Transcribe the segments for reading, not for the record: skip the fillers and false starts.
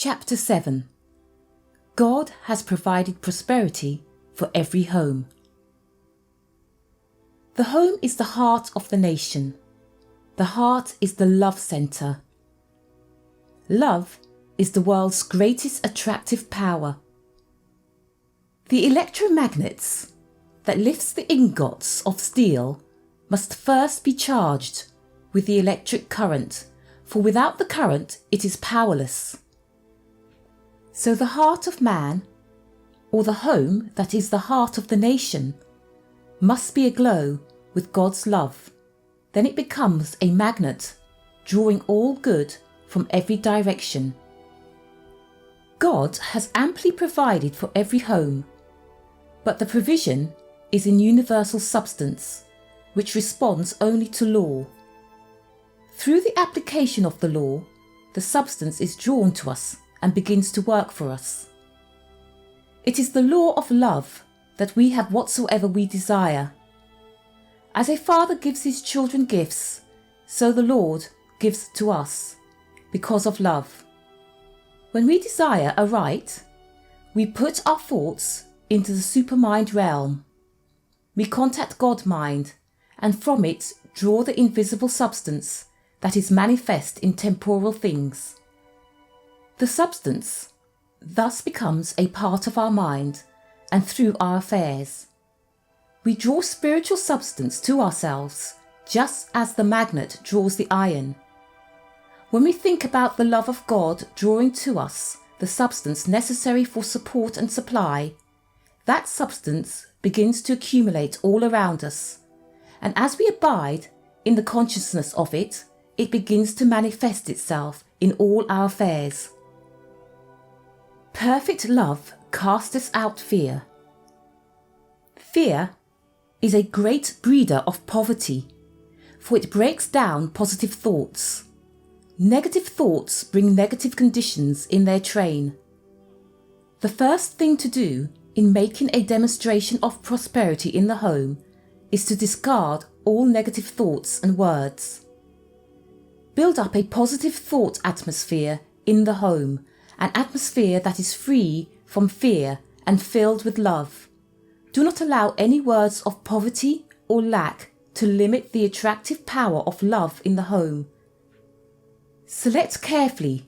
Chapter 7. God has provided prosperity for every home. The home is the heart of the nation. The heart is the love centre. Love is the world's greatest attractive power. The electromagnets that lifts the ingots of steel must first be charged with the electric current, for without the current it is powerless. So the heart of man, or the home that is the heart of the nation, must be aglow with God's love. Then it becomes a magnet, drawing all good from every direction. God has amply provided for every home, but the provision is in universal substance, which responds only to law. Through the application of the law, the substance is drawn to us and begins to work for us. It is the law of love that we have whatsoever we desire. As a father gives his children gifts, so the Lord gives to us, because of love. When we desire a right, we put our thoughts into the supermind realm. We contact God-mind, and from it draw the invisible substance that is manifest in temporal things. The substance thus becomes a part of our mind and through our affairs. We draw spiritual substance to ourselves just as the magnet draws the iron. When we think about the love of God drawing to us the substance necessary for support and supply, that substance begins to accumulate all around us, and as we abide in the consciousness of it, it begins to manifest itself in all our affairs. Perfect love casteth out fear. Fear is a great breeder of poverty, for it breaks down positive thoughts. Negative thoughts bring negative conditions in their train. The first thing to do in making a demonstration of prosperity in the home is to discard all negative thoughts and words. Build up a positive thought atmosphere in the home, an atmosphere that is free from fear and filled with love. Do not allow any words of poverty or lack to limit the attractive power of love in the home. Select carefully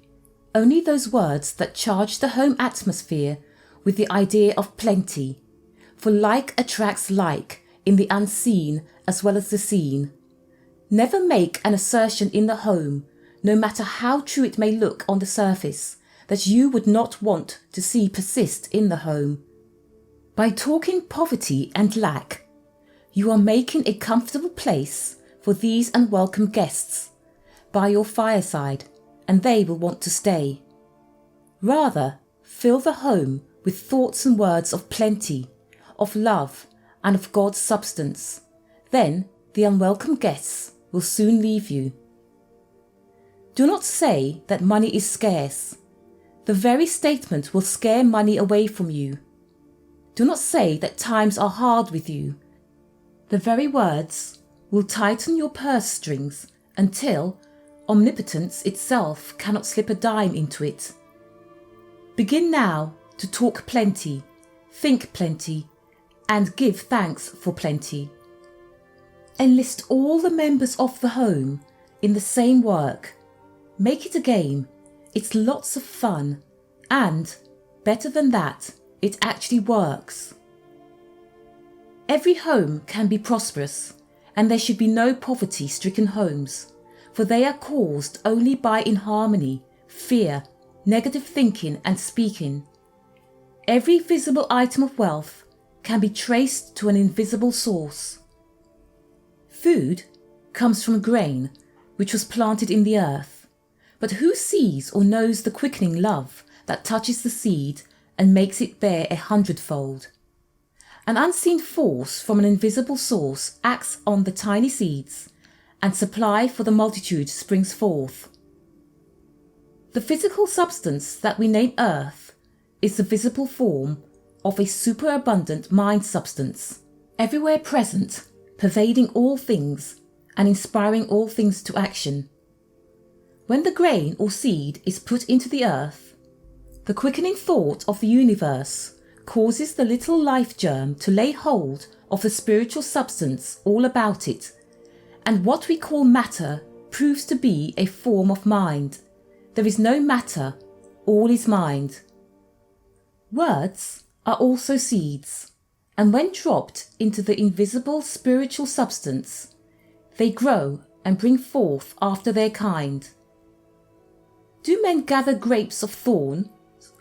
only those words that charge the home atmosphere with the idea of plenty, for like attracts like in the unseen as well as the seen. Never make an assertion in the home, no matter how true it may look on the surface, that you would not want to see persist in the home. By talking poverty and lack, you are making a comfortable place for these unwelcome guests by your fireside, and they will want to stay. Rather, fill the home with thoughts and words of plenty, of love, and of God's substance. Then the unwelcome guests will soon leave you. Do not say that money is scarce. The very statement will scare money away from you. Do not say that times are hard with you. The very words will tighten your purse strings until omnipotence itself cannot slip a dime into it. Begin now to talk plenty, think plenty, and give thanks for plenty. Enlist all the members of the home in the same work. Make it a game. It's lots of fun, and, better than that, it actually works. Every home can be prosperous, and there should be no poverty-stricken homes, for they are caused only by inharmony, fear, negative thinking and speaking. Every visible item of wealth can be traced to an invisible source. Food comes from grain which was planted in the earth. But who sees or knows the quickening love that touches the seed and makes it bear 100-fold? An unseen force from an invisible source acts on the tiny seeds, and supply for the multitude springs forth. The physical substance that we name earth is the visible form of a superabundant mind substance, everywhere present, pervading all things and inspiring all things to action. When the grain or seed is put into the earth, The quickening thought of the universe causes the little life germ to lay hold of the spiritual substance all about it, and what we call matter proves to be a form of mind. There is no matter, all is mind. Words are also seeds, and when dropped into the invisible spiritual substance, they grow and bring forth after their kind. Do men gather grapes of thorn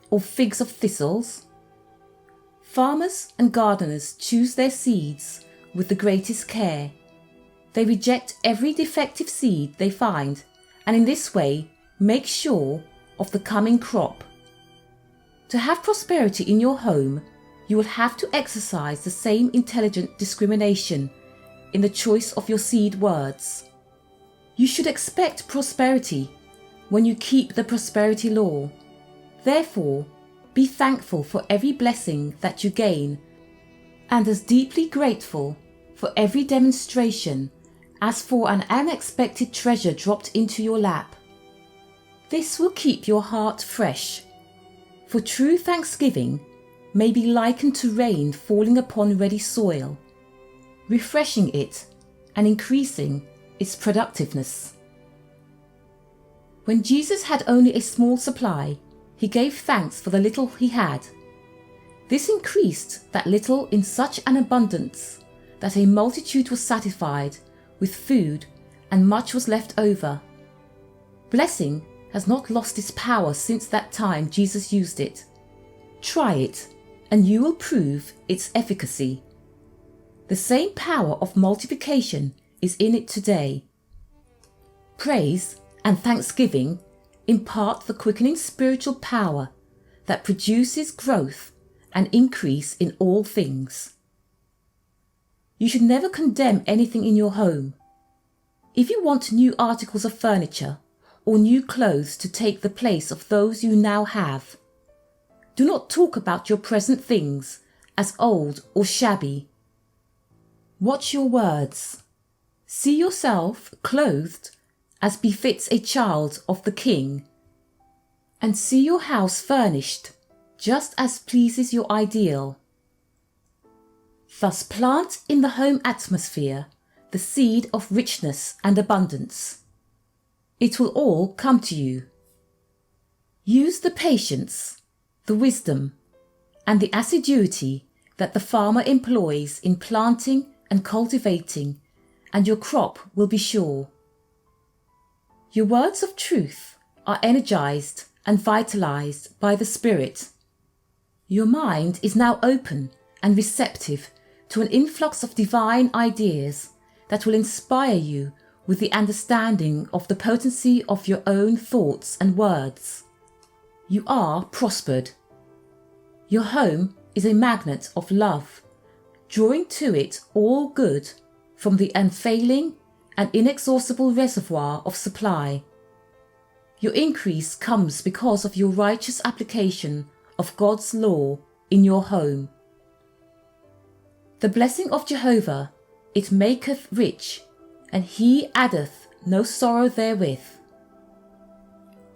or figs of thistles? Farmers and gardeners choose their seeds with the greatest care. They reject every defective seed they find, and in this way make sure of the coming crop. To have prosperity in your home, you will have to exercise the same intelligent discrimination in the choice of your seed words. You should expect prosperity when you keep the prosperity law. Therefore, be thankful for every blessing that you gain, and as deeply grateful for every demonstration as for an unexpected treasure dropped into your lap. This will keep your heart fresh, for true thanksgiving may be likened to rain falling upon ready soil, refreshing it and increasing its productiveness. When Jesus had only a small supply, he gave thanks for the little he had. This increased that little in such an abundance that a multitude was satisfied with food and much was left over. Blessing has not lost its power since that time Jesus used it. Try it, and you will prove its efficacy. The same power of multiplication is in it today. Praise and thanksgiving impart the quickening spiritual power that produces growth and increase in all things. You should never condemn anything in your home. If you want new articles of furniture or new clothes to take the place of those you now have, do not talk about your present things as old or shabby. Watch your words. See yourself clothed as befits a child of the King, and see your house furnished just as pleases your ideal. Thus plant in the home atmosphere the seed of richness and abundance. It will all come to you. Use the patience, the wisdom, and the assiduity that the farmer employs in planting and cultivating, and your crop will be sure. Your words of truth are energized and vitalized by the Spirit. Your mind is now open and receptive to an influx of divine ideas that will inspire you with the understanding of the potency of your own thoughts and words. You are prospered. Your home is a magnet of love, drawing to it all good from the unfailing and inexhaustible reservoir of supply. Your increase comes because of your righteous application of God's law in your home. The blessing of Jehovah, it maketh rich, and he addeth no sorrow therewith.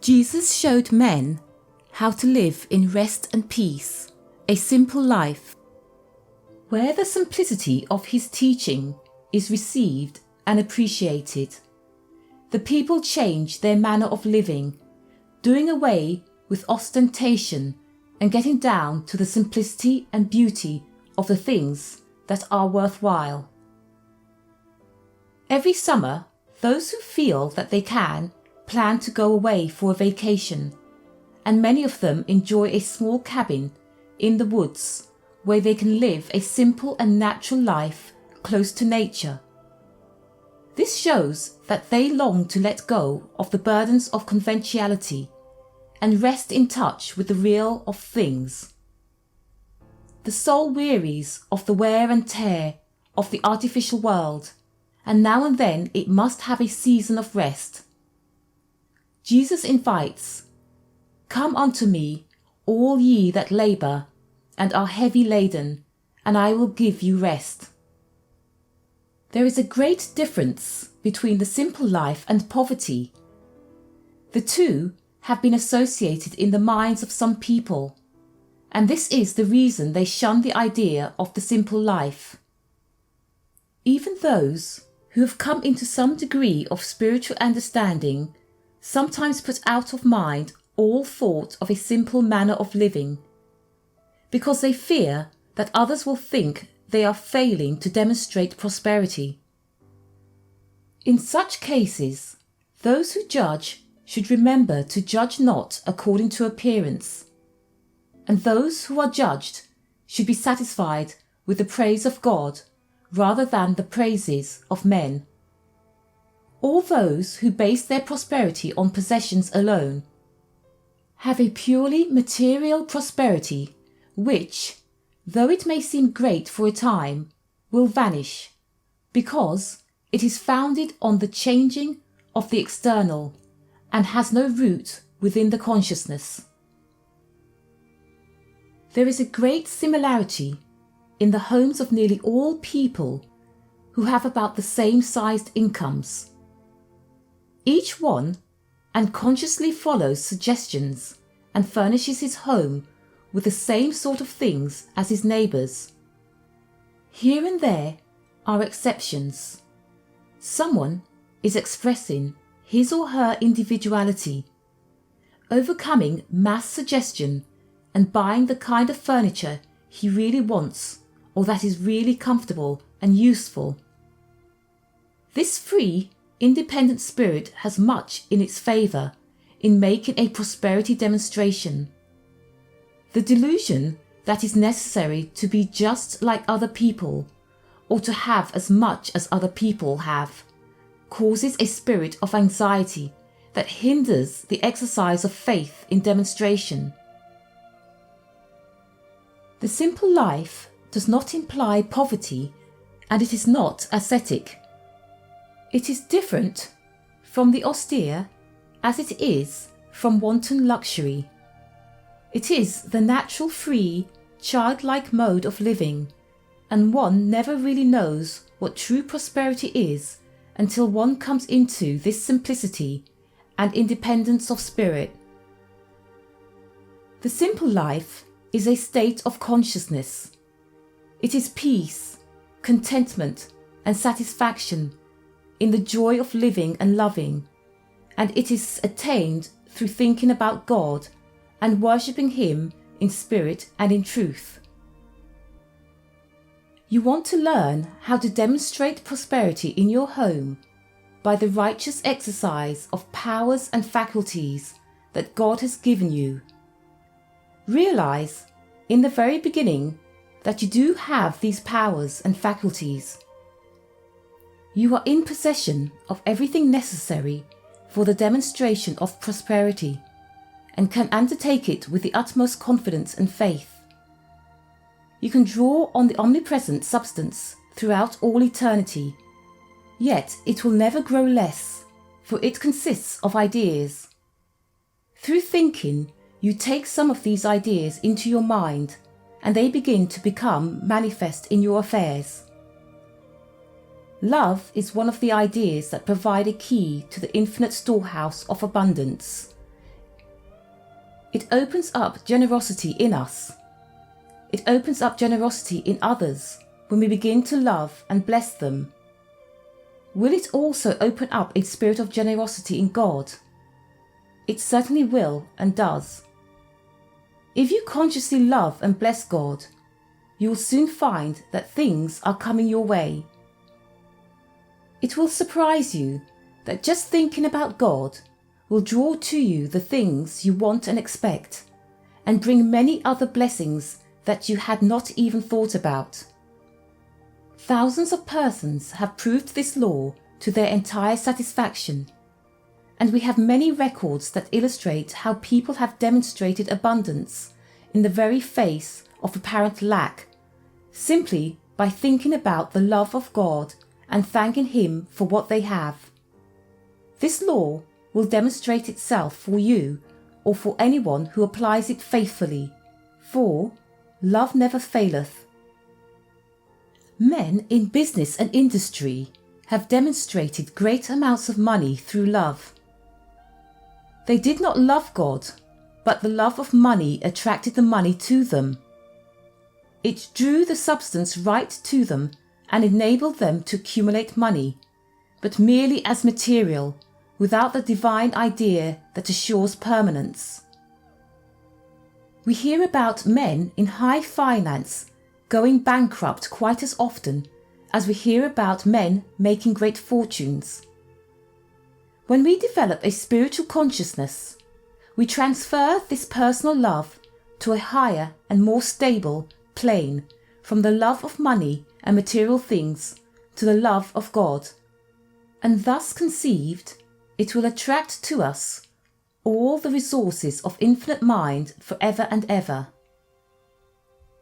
Jesus showed men how to live in rest and peace, a simple life. Where the simplicity of his teaching is received and appreciated, the people change their manner of living, doing away with ostentation and getting down to the simplicity and beauty of the things that are worthwhile. Every summer, those who feel that they can plan to go away for a vacation, and many of them enjoy a small cabin in the woods where they can live a simple and natural life close to nature. This shows that they long to let go of the burdens of conventionality and rest in touch with the real of things. The soul wearies of the wear and tear of the artificial world, and now and then it must have a season of rest. Jesus invites, "Come unto me, all ye that labour and are heavy laden, and I will give you rest." There is a great difference between the simple life and poverty. The two have been associated in the minds of some people, and this is the reason they shun the idea of the simple life. Even those who have come into some degree of spiritual understanding sometimes put out of mind all thought of a simple manner of living, because they fear that others will think they are failing to demonstrate prosperity. In such cases, those who judge should remember to judge not according to appearance, and those who are judged should be satisfied with the praise of God rather than the praises of men. All those who base their prosperity on possessions alone have a purely material prosperity which, though it may seem great for a time, will vanish, because it is founded on the changing of the external and has no root within the consciousness. There is a great similarity in the homes of nearly all people who have about the same sized incomes. Each one unconsciously follows suggestions and furnishes his home with the same sort of things as his neighbours. Here and there are exceptions. Someone is expressing his or her individuality, overcoming mass suggestion and buying the kind of furniture he really wants or that is really comfortable and useful. This free, independent spirit has much in its favour in making a prosperity demonstration. The delusion that is necessary to be just like other people, or to have as much as other people have, causes a spirit of anxiety that hinders the exercise of faith in demonstration. The simple life does not imply poverty, and it is not ascetic. It is different from the austere as it is from wanton luxury. It is the natural, free, childlike mode of living, and one never really knows what true prosperity is until one comes into this simplicity and independence of spirit. The simple life is a state of consciousness. It is peace, contentment, and satisfaction in the joy of living and loving, and it is attained through thinking about God and worshipping Him in spirit and in truth. You want to learn how to demonstrate prosperity in your home by the righteous exercise of powers and faculties that God has given you. Realize in the very beginning that you do have these powers and faculties. You are in possession of everything necessary for the demonstration of prosperity, and can undertake it with the utmost confidence and faith. You can draw on the omnipresent substance throughout all eternity, yet it will never grow less, for it consists of ideas. Through thinking, you take some of these ideas into your mind, and they begin to become manifest in your affairs. Love is one of the ideas that provide a key to the infinite storehouse of abundance. It opens up generosity in us. It opens up generosity in others when we begin to love and bless them. Will it also open up a spirit of generosity in God? It certainly will and does. If you consciously love and bless God, you will soon find that things are coming your way. It will surprise you that just thinking about God will draw to you the things you want and expect, and bring many other blessings that you had not even thought about. Thousands of persons have proved this law to their entire satisfaction, and we have many records that illustrate how people have demonstrated abundance in the very face of apparent lack, simply by thinking about the love of God and thanking Him for what they have. This law will demonstrate itself for you or for anyone who applies it faithfully, for love never faileth. Men in business and industry have demonstrated great amounts of money through love. They did not love God, but the love of money attracted the money to them. It drew the substance right to them and enabled them to accumulate money, but merely as material, without the divine idea that assures permanence. We hear about men in high finance going bankrupt quite as often as we hear about men making great fortunes. When we develop a spiritual consciousness, we transfer this personal love to a higher and more stable plane from the love of money and material things to the love of God, and thus conceived, it will attract to us all the resources of infinite mind forever and ever.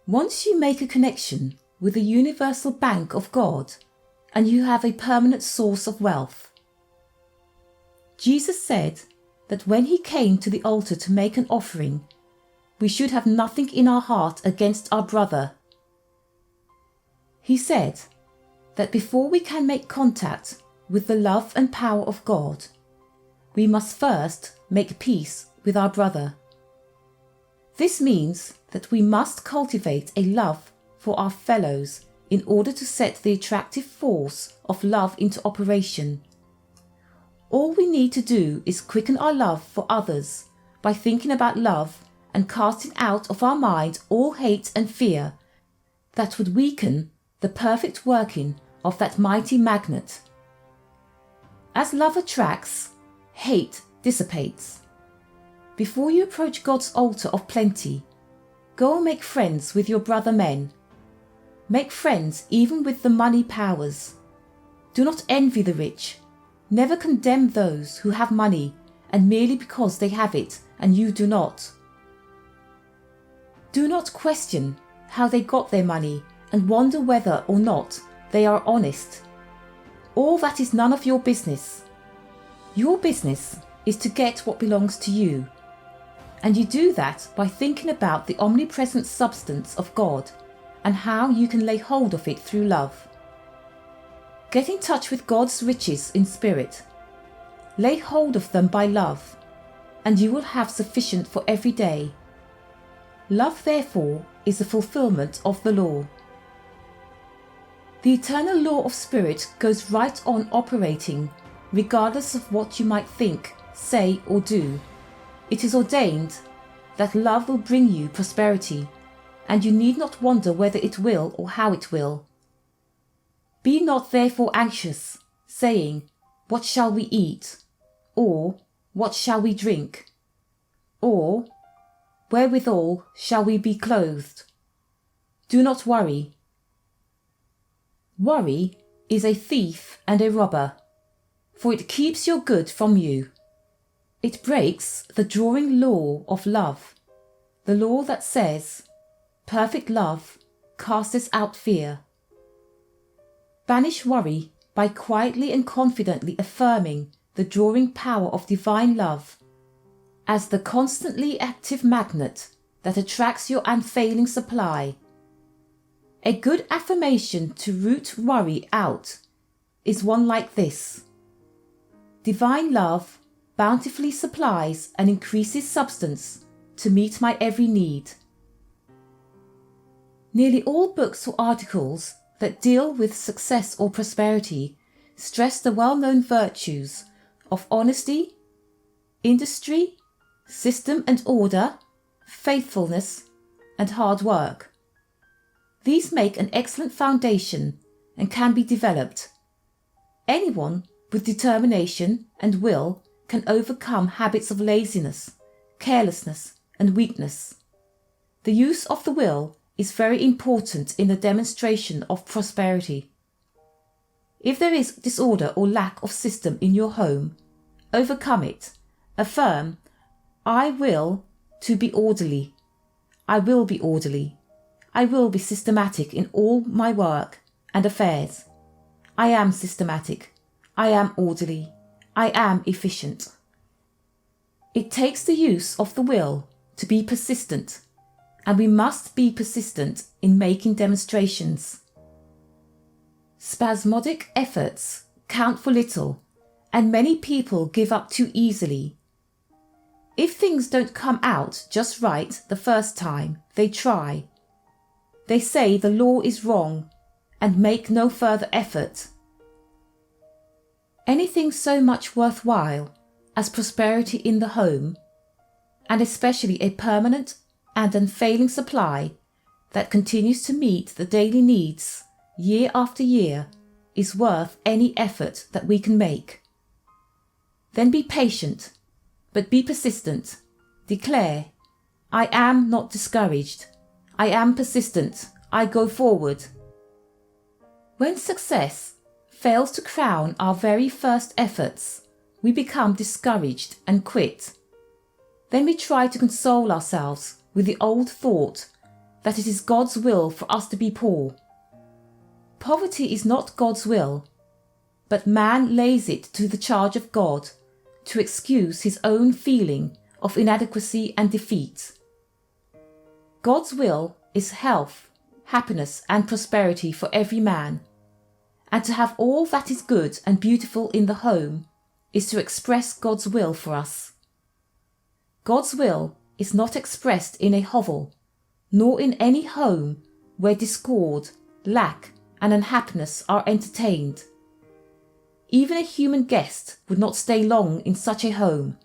Once you make a connection with the universal bank of God, and you have a permanent source of wealth. Jesus said that when he came to the altar to make an offering, we should have nothing in our heart against our brother. He said that before we can make contact with the love and power of God, we must first make peace with our brother. This means that we must cultivate a love for our fellows in order to set the attractive force of love into operation. All we need to do is quicken our love for others by thinking about love and casting out of our mind all hate and fear that would weaken the perfect working of that mighty magnet. As love attracts, hate dissipates. Before you approach God's altar of plenty, go and make friends with your brother men. Make friends even with the money powers. Do not envy the rich. Never condemn those who have money and merely because they have it and you do not. Do not question how they got their money and wonder whether or not they are honest. All that is none of your business. Your business is to get what belongs to you. And you do that by thinking about the omnipresent substance of God and how you can lay hold of it through love. Get in touch with God's riches in spirit. Lay hold of them by love, and you will have sufficient for every day. Love, therefore, is the fulfillment of the law. The eternal law of spirit goes right on operating, regardless of what you might think, say, or do. It is ordained that love will bring you prosperity, and you need not wonder whether it will or how it will. Be not therefore anxious, saying, "What shall we eat?" or "What shall we drink?" or "Wherewithal shall we be clothed?" Do not worry. Worry is a thief and a robber, for it keeps your good from you. It breaks the drawing law of love, the law that says, "Perfect love casteth out fear." Banish worry by quietly and confidently affirming the drawing power of divine love as the constantly active magnet that attracts your unfailing supply. A good affirmation to root worry out is one like this: Divine love bountifully supplies and increases substance to meet my every need. Nearly all books or articles that deal with success or prosperity stress the well-known virtues of honesty, industry, system and order, faithfulness, and hard work. These make an excellent foundation and can be developed. Anyone with determination and will can overcome habits of laziness, carelessness, and weakness. The use of the will is very important in the demonstration of prosperity. If there is disorder or lack of system in your home, overcome it. Affirm, "I will to be orderly. I will be orderly. I will be systematic in all my work and affairs. I am systematic. I am orderly. I am efficient." It takes the use of the will to be persistent, and we must be persistent in making demonstrations. Spasmodic efforts count for little, and many people give up too easily. If things don't come out just right the first time, they try. They say the law is wrong and make no further effort. Anything so much worthwhile as prosperity in the home, and especially a permanent and unfailing supply that continues to meet the daily needs year after year, is worth any effort that we can make. Then be patient, but be persistent. Declare, I am not discouraged. I am persistent. I go forward. When success fails to crown our very first efforts, we become discouraged and quit. Then we try to console ourselves with the old thought that it is God's will for us to be poor. Poverty is not God's will, but man lays it to the charge of God to excuse his own feeling of inadequacy and defeat. God's will is health, happiness and prosperity for every man, and to have all that is good and beautiful in the home is to express God's will for us. God's will is not expressed in a hovel, nor in any home where discord, lack, and unhappiness are entertained. Even a human guest would not stay long in such a home.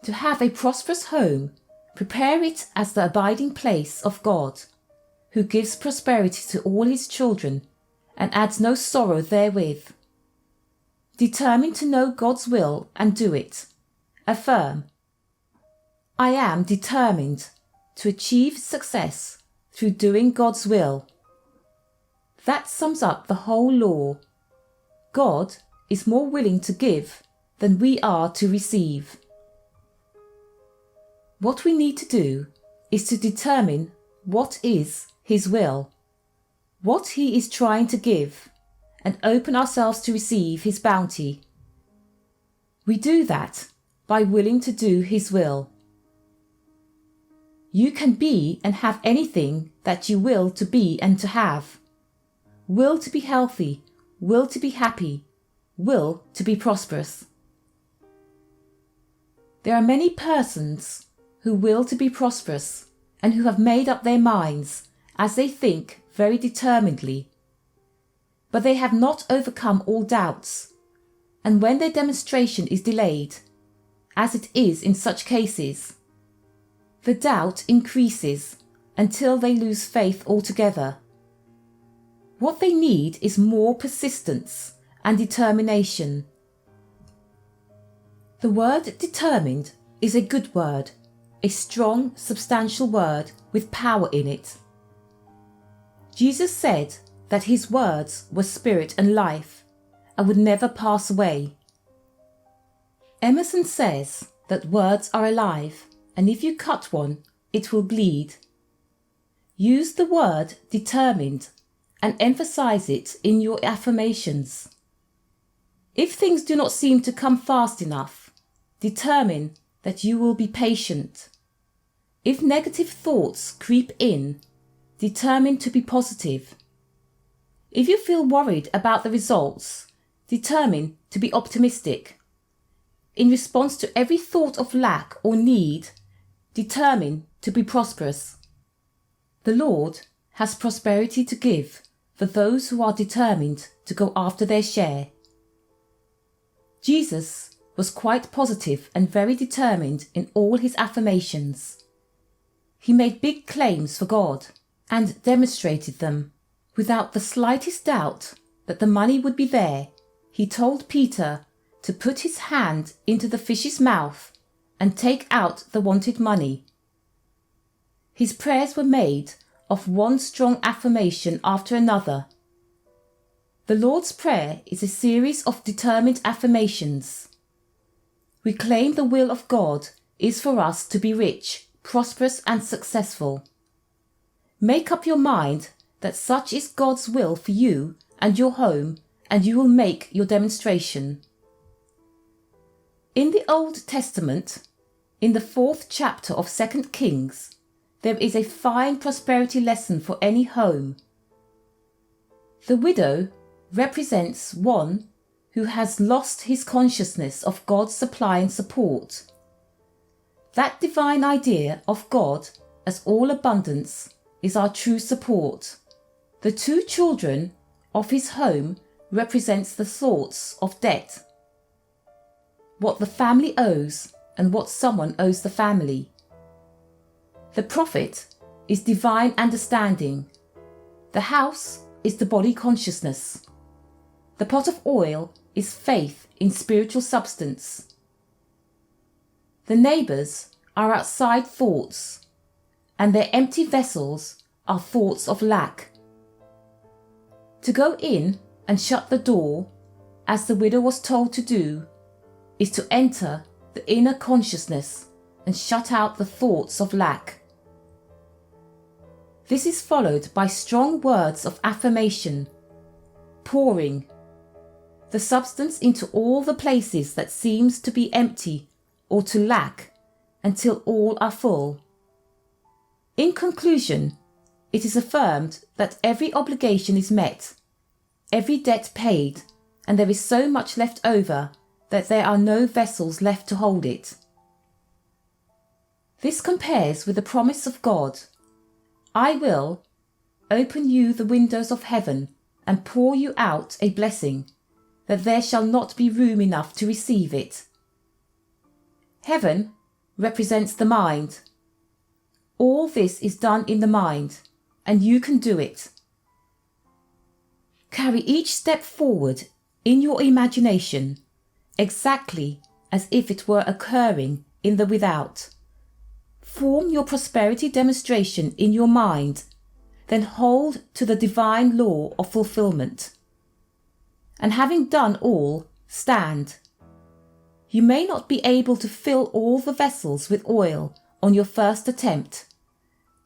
To have a prosperous home, prepare it as the abiding place of God, who gives prosperity to all his children and adds no sorrow therewith. Determine to know God's will and do it. Affirm, I am determined to achieve success through doing God's will. That sums up the whole law. God is more willing to give than we are to receive. What we need to do is to determine what is his will, what he is trying to give, and open ourselves to receive his bounty. We do that by willing to do his will. You can be and have anything that you will to be and to have. Will to be healthy, will to be happy, will to be prosperous. There are many persons who will to be prosperous and who have made up their minds, as they think, very determinedly. But they have not overcome all doubts, and when their demonstration is delayed, as it is in such cases, the doubt increases until they lose faith altogether. What they need is more persistence and determination. The word determined is a good word, a strong, substantial word with power in it. Jesus said that his words were spirit and life and would never pass away. Emerson says that words are alive, and if you cut one, it will bleed. Use the word determined and emphasize it in your affirmations. If things do not seem to come fast enough, determine that you will be patient. If negative thoughts creep in, determine to be positive. If you feel worried about the results, determine to be optimistic. In response to every thought of lack or need, determine to be prosperous. The Lord has prosperity to give for those who are determined to go after their share. Jesus was quite positive and very determined in all his affirmations. He made big claims for God and demonstrated them. Without the slightest doubt that the money would be there, he told Peter to put his hand into the fish's mouth and take out the wanted money. His prayers were made of one strong affirmation after another. The Lord's Prayer is a series of determined affirmations. We claim the will of God is for us to be rich, prosperous and successful. Make up your mind that such is God's will for you and your home, and you will make your demonstration. In the Old Testament, in the 4th chapter of 2 Kings, there is a fine prosperity lesson for any home. The widow represents one who has lost his consciousness of God's supply and support, That divine idea of God as all abundance is our true support. The two children of his home represents the thoughts of debt, what the family owes and what someone owes the family. The prophet is divine understanding. The house is the body consciousness. The pot of oil is faith in spiritual substance. The neighbours are outside thoughts, and their empty vessels are thoughts of lack. To go in and shut the door, as the widow was told to do, is to enter the inner consciousness and shut out the thoughts of lack. This is followed by strong words of affirmation, pouring the substance into all the places that seems to be empty or to lack until all are full. In conclusion, it is affirmed that every obligation is met, every debt paid, and there is so much left over that there are no vessels left to hold it. This compares with the promise of God, I will open you the windows of heaven and pour you out a blessing, that there shall not be room enough to receive it. Heaven represents the mind. All this is done in the mind, and you can do it. Carry each step forward in your imagination, exactly as if it were occurring in the without. Form your prosperity demonstration in your mind, then hold to the divine law of fulfillment. And having done all, stand. You may not be able to fill all the vessels with oil on your first attempt,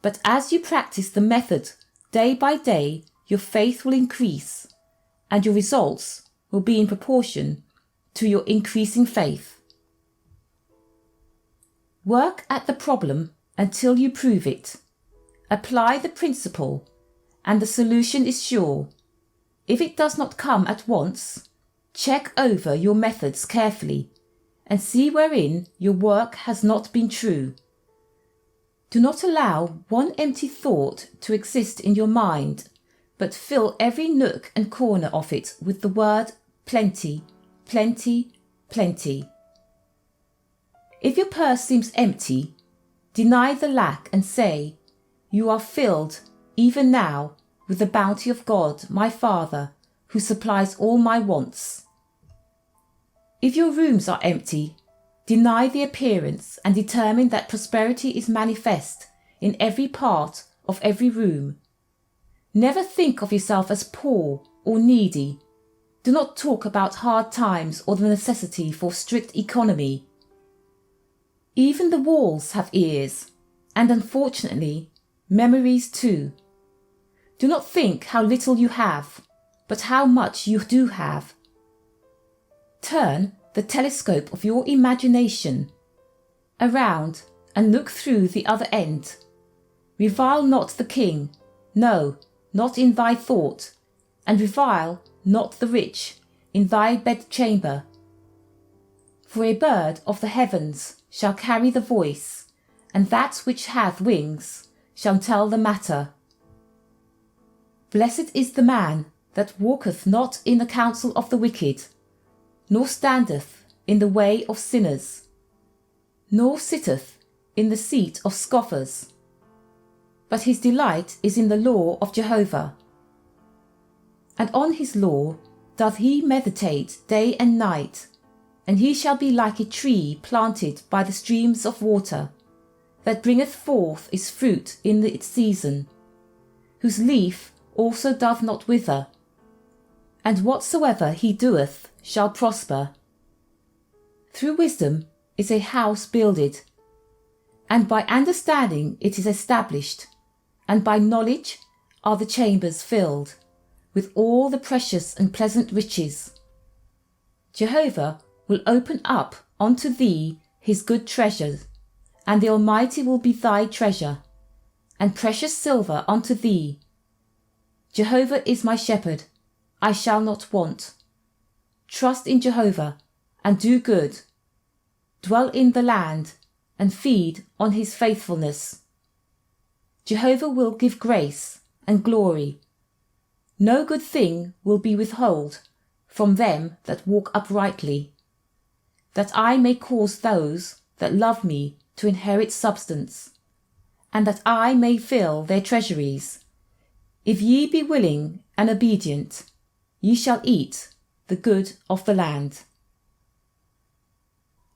but as you practice the method day by day, your faith will increase, and your results will be in proportion to your increasing faith. Work at the problem until you prove it. Apply the principle, and the solution is sure. If it does not come at once, check over your methods carefully and see wherein your work has not been true. Do not allow one empty thought to exist in your mind, but fill every nook and corner of it with the word plenty, plenty, plenty. If your purse seems empty, deny the lack and say, you are filled, even now, with the bounty of God, my Father, who supplies all my wants. If your rooms are empty, deny the appearance and determine that prosperity is manifest in every part of every room. Never think of yourself as poor or needy. Do not talk about hard times or the necessity for strict economy. Even the walls have ears, and unfortunately, memories too. Do not think how little you have, but how much you do have. Turn the telescope of your imagination around and look through the other end. Revile not the king, no, not in thy thought, and revile not the rich in thy bedchamber. For a bird of the heavens shall carry the voice, and that which hath wings shall tell the matter. Blessed is the man that walketh not in the counsel of the wicked, nor standeth in the way of sinners, nor sitteth in the seat of scoffers. But his delight is in the law of Jehovah, and on his law doth he meditate day and night. And he shall be like a tree planted by the streams of water, that bringeth forth its fruit in its season, whose leaf also doth not wither, and whatsoever he doeth shall prosper. Through wisdom is a house builded, and by understanding it is established, and by knowledge are the chambers filled, with all the precious and pleasant riches. Jehovah will open up unto thee his good treasures, and the Almighty will be thy treasure, and precious silver unto thee. Jehovah is my shepherd, I shall not want. Trust in Jehovah, and do good. Dwell in the land, and feed on his faithfulness. Jehovah will give grace and glory. No good thing will be withheld from them that walk uprightly, that I may cause those that love me to inherit substance, and that I may fill their treasuries. If ye be willing and obedient, ye shall eat the good of the land.